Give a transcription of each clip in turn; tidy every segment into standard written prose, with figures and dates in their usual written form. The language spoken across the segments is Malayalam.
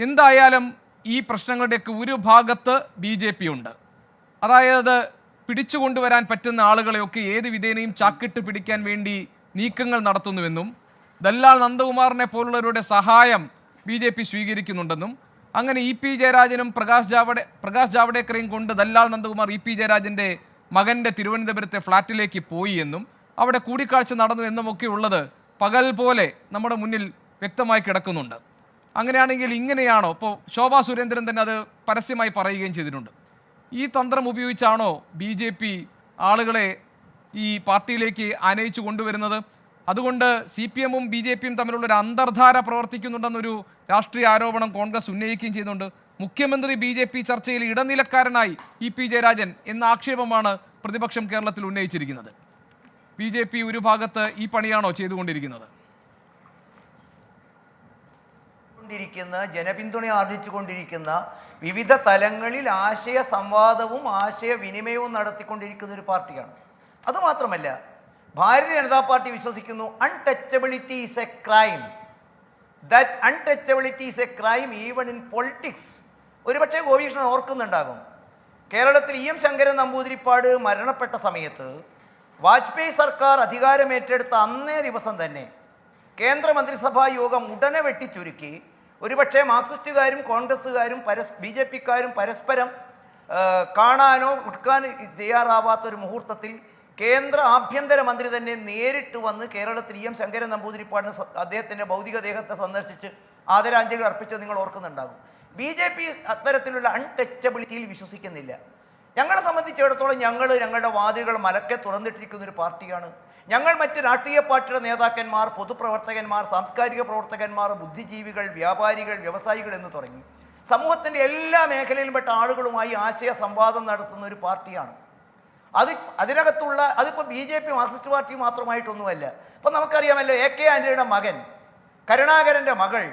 എന്തായാലും ഈ പ്രശ്നങ്ങളുടെയൊക്കെ ഒരു ഭാഗത്ത് BJP ഉണ്ട്. അതായത് പിടിച്ചുകൊണ്ടുവരാൻ പറ്റുന്ന ആളുകളെയൊക്കെ ഏത് വിധേനയും ചാക്കിട്ട് പിടിക്കാൻ വേണ്ടി നീക്കങ്ങൾ നടത്തുന്നുവെന്നും ദല്ലാൽ നന്ദകുമാറിനെ പോലുള്ളവരുടെ സഹായം BJP സ്വീകരിക്കുന്നുണ്ടെന്നും അങ്ങനെ EP ജയരാജനും പ്രകാശ് ജാവ്ദേക്കറേയും കൊണ്ട് ദല്ലാൽ നന്ദകുമാർ EP ജയരാജൻ്റെ മകൻ്റെ തിരുവനന്തപുരത്തെ ഫ്ലാറ്റിലേക്ക് പോയി എന്നും അവിടെ കൂടിക്കാഴ്ച നടന്നു എന്നുമൊക്കെ ഉള്ളത് പകൽ പോലെ നമ്മുടെ മുന്നിൽ വ്യക്തമായി കിടക്കുന്നുണ്ട്. അങ്ങനെയാണെങ്കിൽ ഇങ്ങനെയാണോ? ഇപ്പോൾ ശോഭാ സുരേന്ദ്രൻ തന്നെ അത് പരസ്യമായി പറയുകയും ചെയ്തിട്ടുണ്ട്. ഈ തന്ത്രം ഉപയോഗിച്ചാണോ BJP ആളുകളെ ഈ പാർട്ടിയിലേക്ക് ആനയിച്ചു കൊണ്ടുവരുന്നത്? അതുകൊണ്ട് CPM-ഉം BJP-യും തമ്മിലുള്ളൊരു അന്തർധാര പ്രവർത്തിക്കുന്നുണ്ടെന്നൊരു രാഷ്ട്രീയ ആരോപണം കോൺഗ്രസ് ഉന്നയിക്കുകയും ചെയ്യുന്നുണ്ട്. മുഖ്യമന്ത്രി BJP ചർച്ചയിൽ ഇടനിലക്കാരനായി EP ജയരാജൻ എന്ന ആക്ഷേപമാണ് പ്രതിപക്ഷം കേരളത്തിൽ ഉന്നയിച്ചിരിക്കുന്നത്. BJP ഒരു ഭാഗത്ത് ഈ പണിയാണോ ചെയ്തുകൊണ്ടിരിക്കുന്നത്? ജനപിന്തുണ ആർജിച്ചുകൊണ്ടിരിക്കുന്ന വിവിധ തലങ്ങളിൽ ആശയ സംവാദവും ആശയവിനിമയവും നടത്തിക്കൊണ്ടിരിക്കുന്ന ഒരു പാർട്ടിയാണ്. അതുമാത്രമല്ല, ഭാരതീയ ജനതാ പാർട്ടി വിശ്വസിക്കുന്നു untouchability is A crime. That untouchability is A crime even in politics. ഒരുപക്ഷെ ഗോപീകൃഷ്ണൻ ഓർക്കുന്നുണ്ടാകും, കേരളത്തിൽ EM ശങ്കരൻ നമ്പൂതിരിപ്പാട് മരണപ്പെട്ട സമയത്ത് വാജ്പേയി സർക്കാർ അധികാരമേറ്റെടുത്ത അന്നേ ദിവസം തന്നെ കേന്ദ്രമന്ത്രിസഭാ യോഗം ഉടനെ വെട്ടിച്ചുരുക്കി ഒരുപക്ഷെ മാർക്സിസ്റ്റുകാരും കോൺഗ്രസ്സുകാരും BJP-ക്കാരും പരസ്പരം കാണാനോ ഉടുക്കാനോ തയ്യാറാവാത്തൊരു മുഹൂർത്തത്തിൽ കേന്ദ്ര ആഭ്യന്തരമന്ത്രി തന്നെ നേരിട്ട് വന്ന് കേരളത്തിൽ EM ശങ്കരൻ നമ്പൂതിരിപ്പാടിന് അദ്ദേഹത്തിൻ്റെ ഭൗതികദേഹത്തെ സന്ദർശിച്ച് ആദരാഞ്ജലി അർപ്പിച്ചത് നിങ്ങൾ ഓർക്കുന്നുണ്ടാകും. BJP അത്തരത്തിലുള്ള അൺടച്ചബിലിറ്റിയിൽ വിശ്വസിക്കുന്നില്ല. ഞങ്ങളെ സംബന്ധിച്ചിടത്തോളം ഞങ്ങളുടെ വാതിലുകൾ മലക്കെ തുറന്നിട്ടിരിക്കുന്ന ഒരു പാർട്ടിയാണ്. ഞങ്ങൾ മറ്റ് രാഷ്ട്രീയ പാർട്ടിയുടെ നേതാക്കന്മാർ, പൊതുപ്രവർത്തകന്മാർ, സാംസ്കാരിക പ്രവർത്തകന്മാർ, ബുദ്ധിജീവികൾ, വ്യാപാരികൾ, വ്യവസായികൾ എന്ന് തുടങ്ങി സമൂഹത്തിൻ്റെ എല്ലാ മേഖലയിലുംപ്പെട്ട ആളുകളുമായി ആശയ സംവാദം നടത്തുന്ന ഒരു പാർട്ടിയാണ്. അതിനകത്തുള്ള BJP മാർക്സിസ്റ്റ് പാർട്ടി മാത്രമായിട്ടൊന്നുമല്ല. ഇപ്പം നമുക്കറിയാമല്ലോ, AK ആൻ്റണിയുടെ മകൻ, കരുണാകരൻ്റെ മകൾ,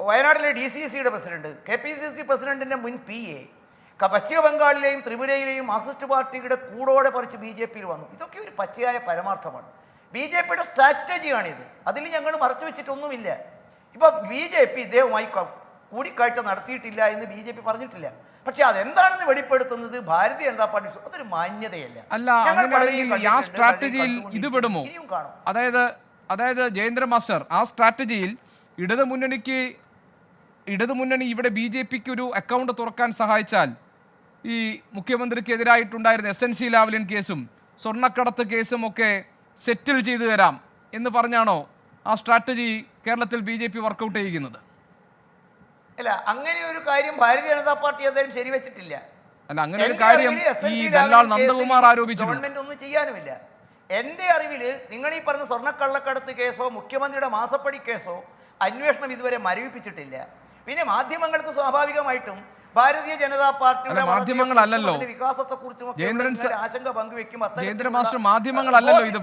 വയനാട്ടിലെ DCCയുടെ പ്രസിഡന്റ്, KPCC പ്രസിഡന്റിൻ്റെ മുൻ PA, പശ്ചിമ ബംഗാളിലെയും ത്രിപുരയിലെയും മാർക്സിസ്റ്റ് പാർട്ടിയുടെ കൂടോടെ പറിച്ച് BJP-യിൽ വന്നു. ഇതൊക്കെ ഒരു പച്ചയായ പരമാർത്ഥമാണ്. BJP-യുടെ സ്ട്രാറ്റജിയാണിത്. അതിൽ ഞങ്ങൾ മറച്ചു വെച്ചിട്ടൊന്നുമില്ല. ഇപ്പം BJP ഇദ്ദേഹവുമായി കൂടിക്കാഴ്ച നടത്തിയിട്ടില്ല എന്ന് BJP പറഞ്ഞിട്ടില്ല. പക്ഷെ അതെന്താണെന്ന് വെളിപ്പെടുത്തുന്നത് ഭാരതീയ ജനതാ പാർട്ടി അതൊരു മാന്യതയല്ല. അല്ല, ആ സ്ട്രാറ്റജിയിൽ ഇത് പെടുമോ? അതായത് ജയേന്ദ്ര മാസ്റ്റർ, ആ സ്ട്രാറ്റജിയിൽ ഇടതുമുന്നണി ഇവിടെ BJP-ക്ക് ഒരു അക്കൗണ്ട് തുറക്കാൻ സഹായിച്ചാൽ ഈ മുഖ്യമന്ത്രിക്കെതിരായിട്ടുണ്ടായിരുന്ന SNC ലാവ്ലിൻ കേസും സ്വർണ്ണക്കടത്ത് കേസും ഒക്കെ സെറ്റിൽ ചെയ്തു തരാം എന്ന് പറഞ്ഞാണോ ആ സ്ട്രാറ്റജി കേരളത്തിൽ BJP വർക്കൗട്ട് ചെയ്യുന്നത്? അല്ല, അങ്ങനെ ഒരു കാര്യം ഭാരതീയ ജനതാ പാർട്ടി എന്തായാലും ശരിവെച്ചിട്ടില്ല. അല്ല, അങ്ങനെ ഒരു കാര്യം ഈ ദല്ലാൽ നന്ദകുമാർ ആരോപിച്ചു. ഗവൺമെന്റ് ഒന്നും ചെയ്യാനുമില്ല. എൻ്റെ അറിവിൽ നിങ്ങൾ ഈ പറഞ്ഞ സ്വർണ്ണക്കള്ളക്കടത്ത് കേസോ മുഖ്യമന്ത്രിയുടെ മാസപ്പടി കേസോ അന്വേഷണം ഇതുവരെ മരവിപ്പിച്ചിട്ടില്ല. പിന്നെ മാധ്യമങ്ങൾക്ക് സ്വാഭാവികമായിട്ടും ഭാരതീയ ജനതാ പാർട്ടിയുടെ മാധ്യമങ്ങളല്ലല്ലോ വികാസത്തെക്കുറിച്ചും ആശങ്ക പങ്കുവെക്കും. ജയേന്ദ്ര മാസ്റ്റർ, മാധ്യമങ്ങളല്ലല്ലോ ഇത്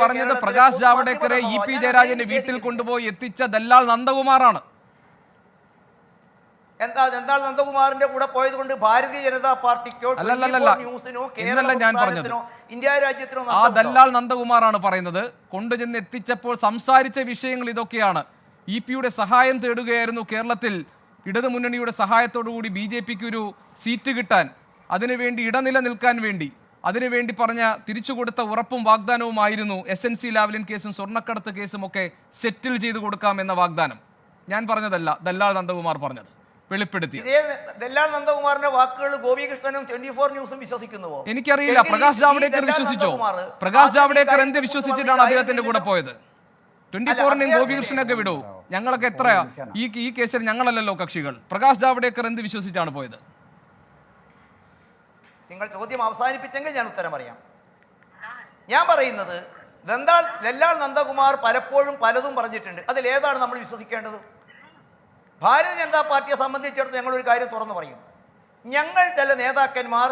പറഞ്ഞത് പ്രകാശ് ജാവ്ദേക്കറെ EP ജയരാജന്റെ വീട്ടിൽ കൊണ്ടുപോയി എത്തിച്ച ദല്ലാൽ നന്ദകുമാറാണ്. എന്താണ് നന്ദകുമാറിന്റെ കൂടെ പോയത് കൊണ്ട് ഭാരതീയ ജനതാ പാർട്ടിക്കോ ന്യൂസിനോ കേരളത്തിനോ ഇന്ത്യ രാജ്യത്തിനോ? ആ ദല്ലാൽ നന്ദകുമാറാണ് പറയുന്നത്. കൊണ്ടുചെന്ന് എത്തിച്ചപ്പോൾ സംസാരിച്ച വിഷയങ്ങൾ ഇതൊക്കെയാണ്. EP-യുടെ സഹായം തേടുകയായിരുന്നു. കേരളത്തിൽ ഇടതുമുന്നണിയുടെ സഹായത്തോടുകൂടി BJP-ക്ക് ഒരു സീറ്റ് കിട്ടാൻ, അതിനുവേണ്ടി ഇടനില നിൽക്കാൻ വേണ്ടി, അതിനുവേണ്ടി പറഞ്ഞ തിരിച്ചു കൊടുത്ത ഉറപ്പും വാഗ്ദാനവുമായിരുന്നു SNC ലാവ്ലിൻ കേസും സ്വർണ്ണക്കടത്ത് കേസും ഒക്കെ സെറ്റിൽ ചെയ്തു കൊടുക്കാമെന്ന വാഗ്ദാനം. ഞാൻ പറഞ്ഞതല്ല, ദല്ലാൽ നന്ദകുമാർ പറഞ്ഞത് വെളിപ്പെടുത്തി. ദല്ലാൽ നന്ദകുമാറിന്റെ വാക്കുകൾ ഗോപികൃഷ്ണനും 24 ന്യൂസും വിശ്വസിക്കുന്നുവോ? എനിക്കറിയില്ല. പ്രകാശ് ജാവ്ദേക്കർ വിശ്വസിച്ചോ? പ്രകാശ് ജാവ്ദേക്കർ എന്ത് വിശ്വസിച്ചിട്ടാണ് അദ്ദേഹത്തിന്റെ കൂടെ പോയത്? 24-നെയും ഗോപികൃഷ്ണനൊക്കെ വിടൂ. ഞങ്ങളൊക്കെ എത്രയാ ഈ കേസിൽ ഞങ്ങളല്ലല്ലോ കക്ഷികൾ. പ്രകാശ് ജാവ്ദേക്കർ എന്ത് വിശ്വസിച്ചാണ് പോയത്? നിങ്ങൾ ചോദ്യം അവസാനിപ്പിച്ചെങ്കിൽ ഞാൻ ഉത്തരം പറയാം. ഞാൻ പറയുന്നത് ദല്ലാൽ നന്ദകുമാർ പലപ്പോഴും പലതും പറഞ്ഞിട്ടുണ്ട്. അതിലേതാണ് നമ്മൾ വിശ്വസിക്കേണ്ടത്? ഭാരതീയ ജനതാ പാർട്ടിയെ സംബന്ധിച്ചിടത്തോളം ഞങ്ങളൊരു കാര്യം തുറന്നു പറയും. ഞങ്ങൾ ചില നേതാക്കന്മാർ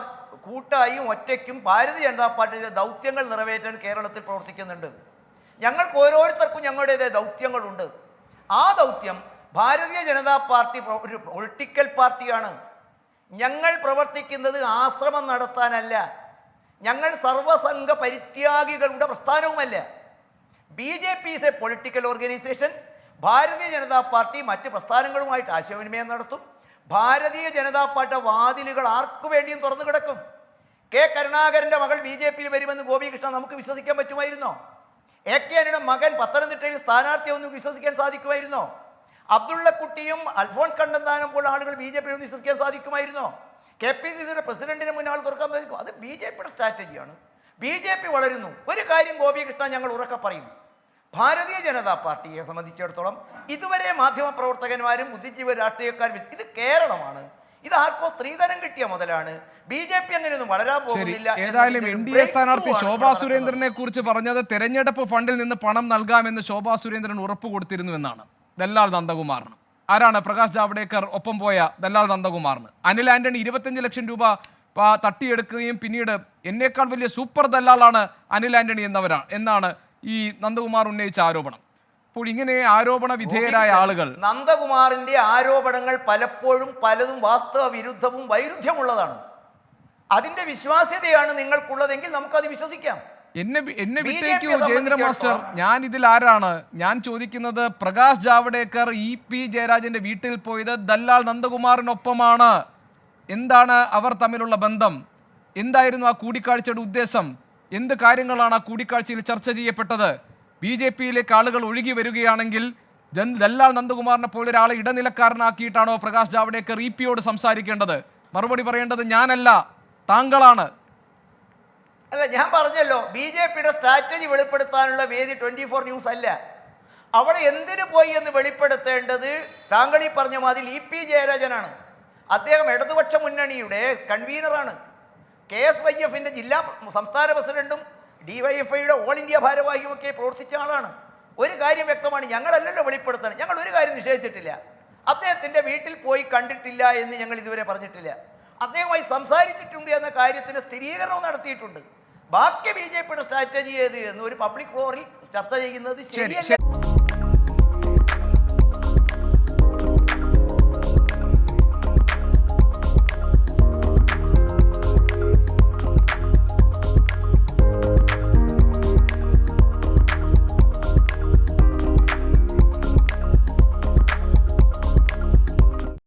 കൂട്ടായും ഒറ്റയ്ക്കും ഭാരതീയ ജനതാ പാർട്ടിയുടെ ദൗത്യങ്ങൾ നിറവേറ്റാൻ കേരളത്തിൽ പ്രവർത്തിക്കുന്നുണ്ട്. ഞങ്ങൾക്ക് ഓരോരുത്തർക്കും ഞങ്ങളുടേതായ ദൗത്യങ്ങളുണ്ട്. ആ ദൗത്യം ഭാരതീയ ജനതാ പാർട്ടി ഒരു പൊളിറ്റിക്കൽ പാർട്ടിയാണ്. ഞങ്ങൾ പ്രവർത്തിക്കുന്നത് ആശ്രമം നടത്താനല്ല. ഞങ്ങൾ സർവസംഘ പരിത്യാഗികളുടെ പ്രസ്ഥാനവുമല്ല. BJP is a political organization. Bharatiya Janata party മറ്റ് പ്രസ്ഥാനങ്ങളുമായിട്ട് ആശയവിനിമയം നടത്തും. ഭാരതീയ ജനതാ പാർട്ടി വാതിലുകൾ ആർക്കു വേണ്ടിയും തുറന്നു കിടക്കും. കെ കരുണാകരന്റെ മകൾ BJP-യിൽ വരുമെന്ന് ഗോപികൃഷ്ണൻ നമുക്ക് വിശ്വസിക്കാൻ പറ്റുമായിരുന്നോ? AK ആന്റണിയുടെ മകൻ പത്തനംതിട്ടയിൽ സ്ഥാനാർത്ഥിയൊന്നും വിശ്വസിക്കാൻ സാധിക്കുമായിരുന്നോ? അബ്ദുള്ളക്കുട്ടിയും അൽഫോൺസ് കണ്ണന്താനം പോലുള്ള ആളുകൾ BJP-യിൽ ഒന്ന് വിശ്വസിക്കാൻ സാധിക്കുമായിരുന്നോ? KPCCയുടെ പ്രസിഡന്റിന് മുന്നേ ആൾ തുറക്കാൻ സാധിക്കും. അത് BJP-യുടെ സ്ട്രാറ്റജിയാണ്. BJP വളരുന്നു. ഒരു കാര്യം ഗോപികൃഷ്ണൻ ഞങ്ങൾ ഉറക്കെ പറയും, ഭാരതീയ ജനതാ പാർട്ടിയെ സംബന്ധിച്ചിടത്തോളം ഇതുവരെ മാധ്യമപ്രവർത്തകന്മാരും ബുദ്ധിജീവി രാഷ്ട്രീയക്കാരും ഇത് കേരളമാണ്, ഇത് ആർക്കോ സ്ത്രീധനം കിട്ടിയ മുതലാണ്. BJP അങ്ങനെയൊന്നും വളരാൻ പോകുന്നില്ല. ഏതായാലും NDA സ്ഥാനാർത്ഥി ശോഭാ സുരേന്ദ്രനെ കുറിച്ച് പറഞ്ഞത് തെരഞ്ഞെടുപ്പ് ഫണ്ടിൽ നിന്ന് പണം നൽകാമെന്ന് ശോഭാ സുരേന്ദ്രൻ ഉറപ്പ് കൊടുത്തിരുന്നു എന്നാണ്. ദല്ലാൽ നന്ദകുമാറിന് ആരാണ്? പ്രകാശ് ജാവ്ദേക്കർ ഒപ്പം പോയ ദല്ലാൽ നന്ദകുമാറിന് അനിൽ ആന്റണി 25 ലക്ഷം രൂപ തട്ടിയെടുക്കുകയും പിന്നീട് എന്നേക്കാൾ വലിയ സൂപ്പർ ദല്ലാളാണ് അനിൽ ആന്റണി എന്നാണ് ഈ നന്ദകുമാർ ഉന്നയിച്ച ആരോപണം. അപ്പോൾ ഇങ്ങനെ ആരോപണ വിധേയരായ ആളുകൾ, നന്ദകുമാറിന്റെ ആരോപണങ്ങൾ പലപ്പോഴും പലതും വാസ്തവ വിരുദ്ധവും വൈരുദ്ധ്യമുള്ളതാണ്. അതിന്റെ വിശ്വാസ്യതയാണ് നിങ്ങൾക്കുള്ളതെങ്കിൽ നമുക്കത് വിശ്വസിക്കാം. എന്നെ വിട്ടേക്കൂ ജയേന്ദ്ര മാസ്റ്റർ. ഞാൻ ഇതിൽ ആരാണ്? ഞാൻ ചോദിക്കുന്നത് പ്രകാശ് ജാവ്ദേക്കർ EP ജയരാജന്റെ വീട്ടിൽ പോയത് ദല്ലാൽ നന്ദകുമാറിനൊപ്പമാണ്. എന്താണ് അവർ തമ്മിലുള്ള ബന്ധം? എന്തായിരുന്നു ആ കൂടിക്കാഴ്ചയുടെ ഉദ്ദേശം? എന്ത് കാര്യങ്ങളാണ് ആ കൂടിക്കാഴ്ചയിൽ ചർച്ച ചെയ്യപ്പെട്ടത്? BJP-യിലേക്ക് ആളുകൾ ഒഴുകി വരികയാണെങ്കിൽ ദല്ലാൽ നന്ദകുമാറിനെ പോലെ ഒരാളെ ഇടനിലക്കാരനാക്കിയിട്ടാണോ പ്രകാശ് ജാവ്ദേക്കർ EP-യോട് സംസാരിക്കേണ്ടത്? മറുപടി പറയേണ്ടത് ഞാനല്ല, താങ്കളാണ്. അല്ല, ഞാൻ പറഞ്ഞല്ലോ, BJP-യുടെ സ്ട്രാറ്റജി വെളിപ്പെടുത്താനുള്ള വേദി 24 ന്യൂസ് അല്ല. അവിടെ എന്തിനു പോയി എന്ന് വെളിപ്പെടുത്തേണ്ടത് താങ്കൾ ഈ പറഞ്ഞ മാതിരി EP ജയരാജനാണ്. അദ്ദേഹം ഇടതുപക്ഷ മുന്നണിയുടെ കൺവീനറാണ്. KSYF-ന്റെ സംസ്ഥാന പ്രസിഡന്റും DYFI-യുടെ ഓൾ ഇന്ത്യ ഭാരവാഹിയുമൊക്കെ പ്രവർത്തിച്ച ആളാണ്. ഒരു കാര്യം വ്യക്തമാണ്, ഞങ്ങളല്ലല്ലോ വെളിപ്പെടുത്തണം. ഞങ്ങൾ ഒരു കാര്യം നിഷേധിച്ചിട്ടില്ല. അദ്ദേഹത്തിൻ്റെ വീട്ടിൽ പോയി കണ്ടിട്ടില്ല എന്ന് ഞങ്ങൾ ഇതുവരെ പറഞ്ഞിട്ടില്ല. അദ്ദേഹവുമായി സംസാരിച്ചിട്ടുണ്ട് എന്ന കാര്യത്തിന് സ്ഥിരീകരണവും നടത്തിയിട്ടുണ്ട്. ബാക്കി BJP-യുടെ സ്ട്രാറ്റജി ഏത് എന്ന് ഒരു പബ്ലിക് ഫ്ലോറിൽ ചർച്ച ചെയ്യുന്നത് ശരിയല്ല.